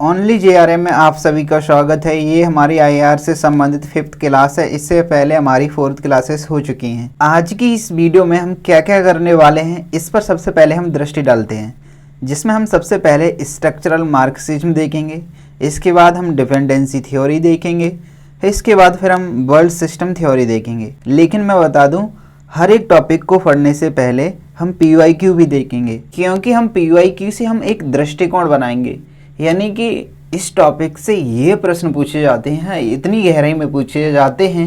Only जेआरएम में आप सभी का स्वागत है। ये हमारी आईआर से संबंधित 5th क्लास है। इससे पहले हमारी 4th क्लासेस हो चुकी हैं। आज की इस वीडियो में हम क्या क्या करने वाले हैं इस पर सबसे पहले हम दृष्टि डालते हैं, जिसमें हम सबसे पहले स्ट्रक्चरल मार्क्सिज्म देखेंगे, इसके बाद हम डिपेंडेंसी थ्योरी देखेंगे, इसके बाद फिर हम वर्ल्ड सिस्टम थ्योरी देखेंगे। लेकिन मैं बता दूं, हर एक टॉपिक को पढ़ने से पहले हम पीवाईक्यू भी देखेंगे, क्योंकि हम पीवाईक्यू से हम एक दृष्टिकोण बनाएंगे। यानी कि इस टॉपिक से ये प्रश्न पूछे जाते हैं, इतनी गहराई में पूछे जाते हैं,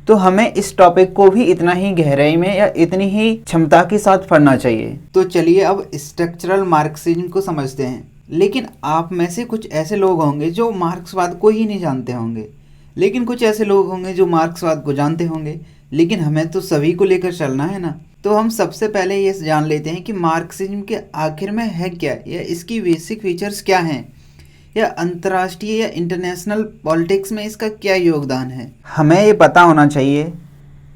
तो हमें इस टॉपिक को भी इतना ही गहराई में या इतनी ही क्षमता के साथ पढ़ना चाहिए। तो चलिए अब स्ट्रक्चरल मार्क्सिज्म को समझते हैं। लेकिन आप में से कुछ ऐसे लोग होंगे जो मार्क्सवाद को ही नहीं जानते होंगे, लेकिन कुछ ऐसे लोग होंगे जो मार्क्सवाद को जानते होंगे। लेकिन हमें तो सभी को लेकर चलना है ना। तो हम सबसे पहले ये जान लेते हैं कि मार्क्सिज्म के आखिर में है क्या, या इसकी बेसिक फीचर्स क्या हैं, या अंतर्राष्ट्रीय या इंटरनेशनल पॉलिटिक्स में इसका क्या योगदान है। हमें ये पता होना चाहिए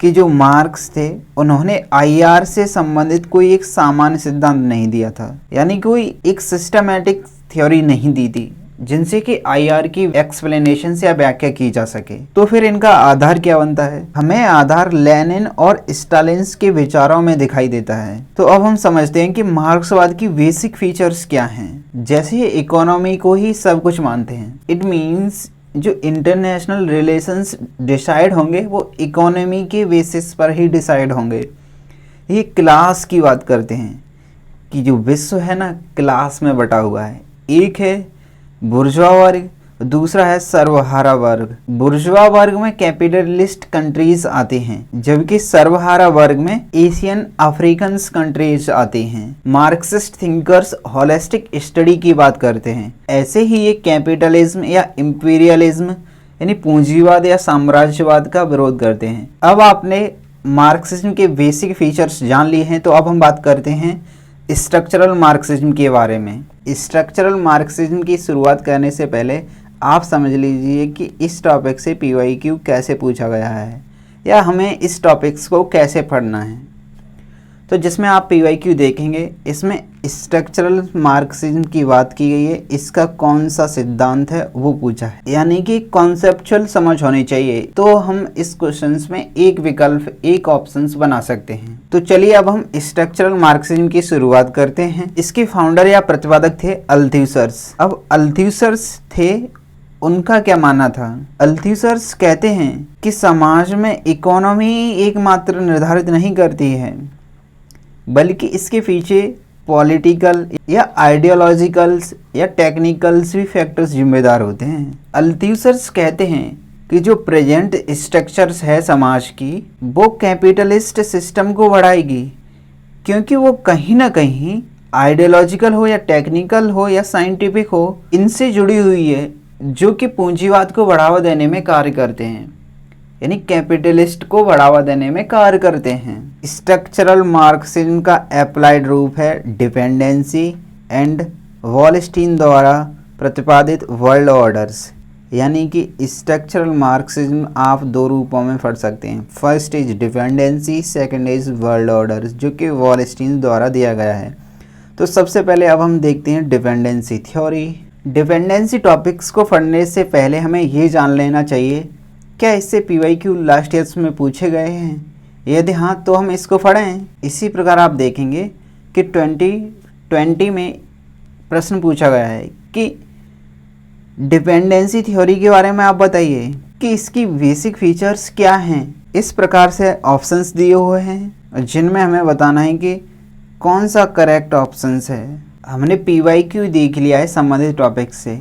कि जो मार्क्स थे उन्होंने आईआर से संबंधित कोई एक सामान्य सिद्धांत नहीं दिया था, यानी कोई एक सिस्टमैटिक थ्योरी नहीं दी थी जिनसे कि आईआर की एक्सप्लेनेशन से व्याख्या की जा सके। तो फिर इनका आधार क्या बनता है? हमें आधार लेनिन और स्टालिन के विचारों में दिखाई देता है। तो अब हम समझते हैं कि मार्क्सवाद की बेसिक फीचर्स क्या हैं। जैसे ये इकोनॉमी को ही सब कुछ मानते हैं, इट मीन्स जो इंटरनेशनल रिलेशंस डिसाइड होंगे वो इकोनॉमी के बेसिस पर ही डिसाइड होंगे। ये क्लास की बात करते हैं कि जो विश्व है ना, क्लास में बटा हुआ है। एक है बुर्जुआ वर्ग, दूसरा है सर्वहारा वर्ग। बुर्जुआ वर्ग में कैपिटलिस्ट कंट्रीज आते हैं, जबकि सर्वहारा वर्ग में एशियन अफ्रीकन कंट्रीज आते हैं। मार्क्सिस्ट थिंकर्स होलिस्टिक स्टडी की बात करते हैं। ऐसे ही ये कैपिटलिज्म या इंपीरियलिज्म यानी पूंजीवाद या साम्राज्यवाद का विरोध करते हैं। अब आपने मार्क्सिज्म के बेसिक फीचर्स जान लिए हैं, तो अब हम बात करते हैं स्ट्रक्चरल मार्क्सिज्म के बारे में। स्ट्रक्चरल मार्क्सिज्म की शुरुआत करने से पहले आप समझ लीजिए कि इस टॉपिक से पीवाईक्यू कैसे पूछा गया है, या हमें इस टॉपिक्स को कैसे पढ़ना है। तो जिसमें आप पीवाईक्यू देखेंगे, इसमें स्ट्रक्चरल मार्क्सिज्म की बात की गई है। इसका कौन सा सिद्धांत है वो पूछा है, यानी कि कॉन्सेप्चुअल समझ होनी चाहिए। तो हम इस क्वेश्चंस में एक विकल्प, एक ऑप्शंस बना सकते हैं। तो चलिए अब हम स्ट्रक्चरल मार्क्सिज्म की शुरुआत करते हैं। इसके फाउंडर या प्रतिपादक थे अल्थुसर्स। अब अल्थुसर्स थे, उनका क्या मानना था? अल्थुसर्स कहते हैं कि समाज में इकोनॉमी एकमात्र निर्धारित नहीं करती है, बल्कि इसके पीछे पॉलिटिकल या आइडियोलॉजिकल्स या टेक्निकल्स भी फैक्टर्स जिम्मेदार होते हैं। अल्थुसर्स कहते हैं कि जो प्रेजेंट स्ट्रक्चर्स है समाज की, वो कैपिटलिस्ट सिस्टम को बढ़ाएगी, क्योंकि वो कहीं ना कहीं आइडियोलॉजिकल हो या टेक्निकल हो या साइंटिफिक हो, इनसे जुड़ी हुई है, जो कि पूंजीवाद को बढ़ावा देने में कार्य करते हैं, यानी कैपिटलिस्ट को बढ़ावा देने में कार्य करते हैं। स्ट्रक्चरल मार्क्सिज्म का अप्लाइड रूप है डिपेंडेंसी एंड वॉलस्टीन द्वारा प्रतिपादित वर्ल्ड ऑर्डर्स। यानी कि स्ट्रक्चरल मार्क्सिज्म आप दो रूपों में पढ़ सकते हैं। First is dependency, second is world orders, जो कि वॉलस्टीन द्वारा दिया गया है। तो सबसे पहले अब हम देखते हैं डिपेंडेंसी थ्योरी। डिपेंडेंसी टॉपिक्स को पढ़ने से पहले हमें ये जान लेना चाहिए, क्या इससे पीवाईक्यू लास्ट ईयर्स में पूछे गए हैं? यदि हाँ, तो हम इसको पढ़ें। इसी प्रकार आप देखेंगे कि 2020 में प्रश्न पूछा गया है कि डिपेंडेंसी थ्योरी के बारे में आप बताइए कि इसकी बेसिक फीचर्स क्या हैं। इस प्रकार से ऑप्शंस दिए हुए हैं, जिनमें हमें बताना है कि कौन सा करेक्ट ऑप्शंस है। हमने पीवाईक्यू देख लिया है संबंधित टॉपिक से।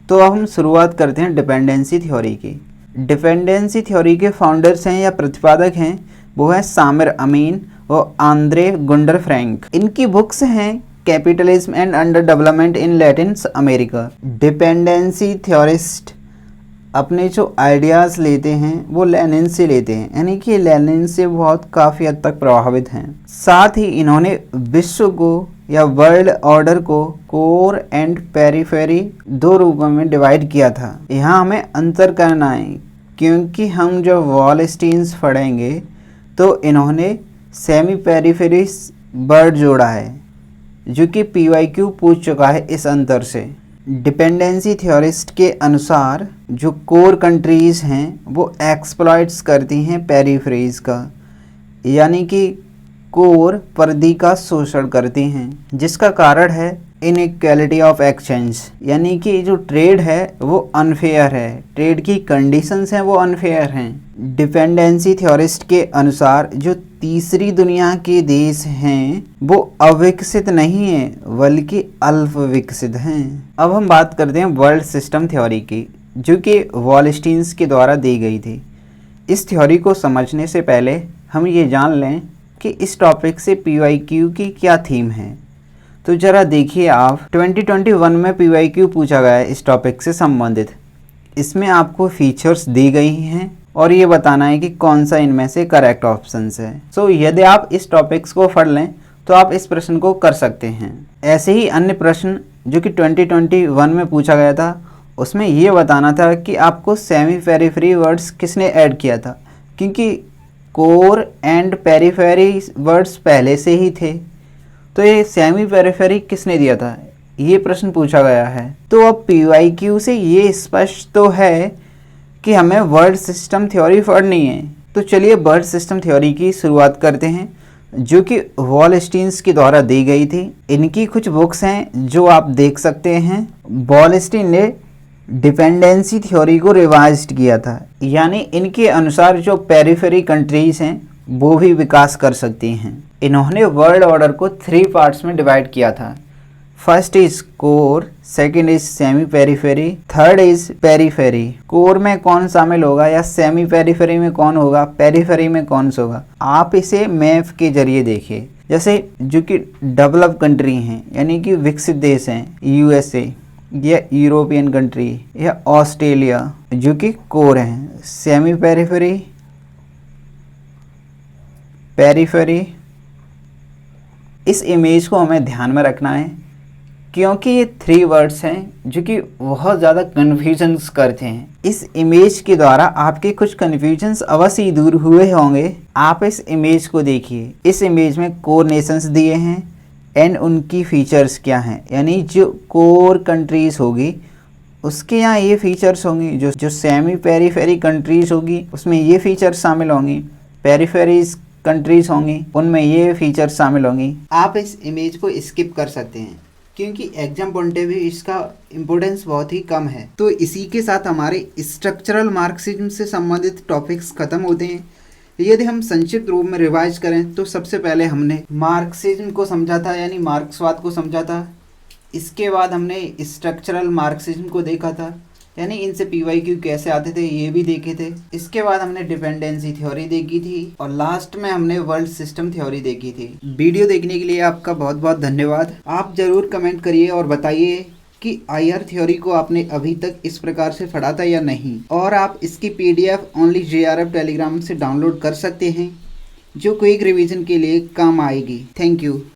तो अब हम शुरुआत करते हैं डिपेंडेंसी थ्योरी की। डिपेंडेंसी थ्योरी के फाउंडर्स हैं या प्रतिपादक हैं, वो है सामिर अमीन और आंद्रे गुंडर फ्रैंक। इनकी बुक्स हैं capitalism and under development in Latin America. Dependency theorist अपने जो आइडियाज़ लेते हैं वो लेनिन से लेते हैं, यानी कि लेनिन से बहुत काफ़ी हद तक प्रभावित हैं। साथ ही इन्होंने विश्व को या वर्ल्ड ऑर्डर को कोर एंड पेरिफेरी दो रूपों में डिवाइड किया था। यहाँ हमें अंतर करना है, क्योंकि हम जब वॉलस्टीन्स पढ़ेंगे तो इन्होंने सेमी पेरिफेरी वर्ड जोड़ा है, जो कि पीवाईक्यू पूछ चुका है इस अंतर से। डिपेंडेंसी थ्योरिस्ट के अनुसार जो कोर कंट्रीज हैं वो एक्सप्लॉइट्स करती हैं पेरिफेरीज का, यानी कि कोर पर्दी का शोषण करती हैं, जिसका कारण है इनइक्वालिटी ऑफ एक्सचेंज, यानी कि जो ट्रेड है वो अनफेयर है, ट्रेड की कंडीशंस हैं वो अनफेयर हैं। डिपेंडेंसी थ्योरिस्ट के अनुसार जो तीसरी दुनिया के देश हैं वो अविकसित नहीं हैं बल्कि अल्प विकसित हैं। अब हम बात करते हैं वर्ल्ड सिस्टम थ्योरी की, जो कि वॉलस्टीन्स के द्वारा दी गई थी। इस थ्योरी को समझने से पहले हम ये जान लें कि इस टॉपिक से PYQ की क्या थीम है। तो ज़रा देखिए आप, 2021 में PYQ पूछा गया है इस टॉपिक से संबंधित। इसमें आपको फीचर्स दी गई हैं और ये बताना है कि कौन सा इनमें से करेक्ट ऑप्शंस है। सो यदि आप इस टॉपिक्स को पढ़ लें तो आप इस प्रश्न को कर सकते हैं। ऐसे ही अन्य प्रश्न जो कि 2021 में पूछा गया था, उसमें ये बताना था कि आपको सेमी पेरिफेरी वर्ड्स किसने ऐड किया था, क्योंकि कोर एंड पेरिफेरी वर्ड्स पहले से ही थे, तो ये सेमी पेरिफेरी किसने दिया था, ये प्रश्न पूछा गया है। तो अब PYQ से ये स्पष्ट तो है कि हमें वर्ल्ड सिस्टम थ्योरी पढ़नी है। तो चलिए वर्ल्ड सिस्टम थ्योरी की शुरुआत करते हैं, जो कि वॉलस्टीन्स के द्वारा दी गई थी। इनकी कुछ बुक्स हैं जो आप देख सकते हैं। वॉलस्टीन ने डिपेंडेंसी थ्योरी को रिवाइज किया था, यानी इनके अनुसार जो पेरिफेरी कंट्रीज हैं वो भी विकास कर सकती हैं। इन्होंने वर्ल्ड ऑर्डर को 3 पार्ट्स में डिवाइड किया था। First is core, second is semi periphery, third is periphery. Core में कौन शामिल होगा या सेमी पेरिफेरी में कौन होगा, पेरिफेरी में कौन सा होगा, आप इसे मैप के जरिए देखिए। जैसे जो कि डेवलप कंट्री हैं, यानी कि विकसित देश हैं, USA या यूरोपियन कंट्री या ऑस्ट्रेलिया, जो कि कोर हैं। सेमी पेरिफेरी, पेरिफेरी, इस इमेज को हमें ध्यान में रखना है क्योंकि ये 3 वर्ड्स हैं जो कि बहुत ज़्यादा कन्फ्यूजन्स करते हैं। इस इमेज के द्वारा आपके कुछ कन्फ्यूजन्स अवश्य ही दूर हुए होंगे। आप इस इमेज को देखिए। इस इमेज में कोर नेशंस दिए हैं एंड उनकी फीचर्स क्या हैं, यानी जो कोर कंट्रीज़ होगी उसके यहाँ ये फीचर्स होंगी। जो सेमी पेरिफेरी कंट्रीज़ होगी उसमें ये फीचर्स शामिल होंगी, पेरिफेरीज कंट्रीज़ होंगी उनमें ये फीचर्स शामिल होंगी। आप इस इमेज को स्किप कर सकते हैं क्योंकि एग्जाम पॉइंट ऑफ व्यू इसका इम्पोर्टेंस बहुत ही कम है। तो इसी के साथ हमारे स्ट्रक्चरल मार्क्सिज्म से संबंधित टॉपिक्स खत्म होते हैं। यदि हम संक्षिप्त रूप में रिवाइज करें तो सबसे पहले हमने मार्क्सिज्म को समझा था, यानी मार्क्सवाद को समझा था। इसके बाद हमने स्ट्रक्चरल मार्क्सिज्म को देखा था, यानी इनसे PYQ कैसे आते थे ये भी देखे थे। इसके बाद हमने डिपेंडेंसी थ्योरी देखी थी और लास्ट में हमने वर्ल्ड सिस्टम थ्योरी देखी थी। वीडियो देखने के लिए आपका बहुत बहुत धन्यवाद। आप ज़रूर कमेंट करिए और बताइए कि IR थ्योरी को आपने अभी तक इस प्रकार से पढ़ा था या नहीं, और आप इसकी PDF ओनली JRF टेलीग्राम से डाउनलोड कर सकते हैं जो क्विक रिवीजन के लिए काम आएगी। Thank you.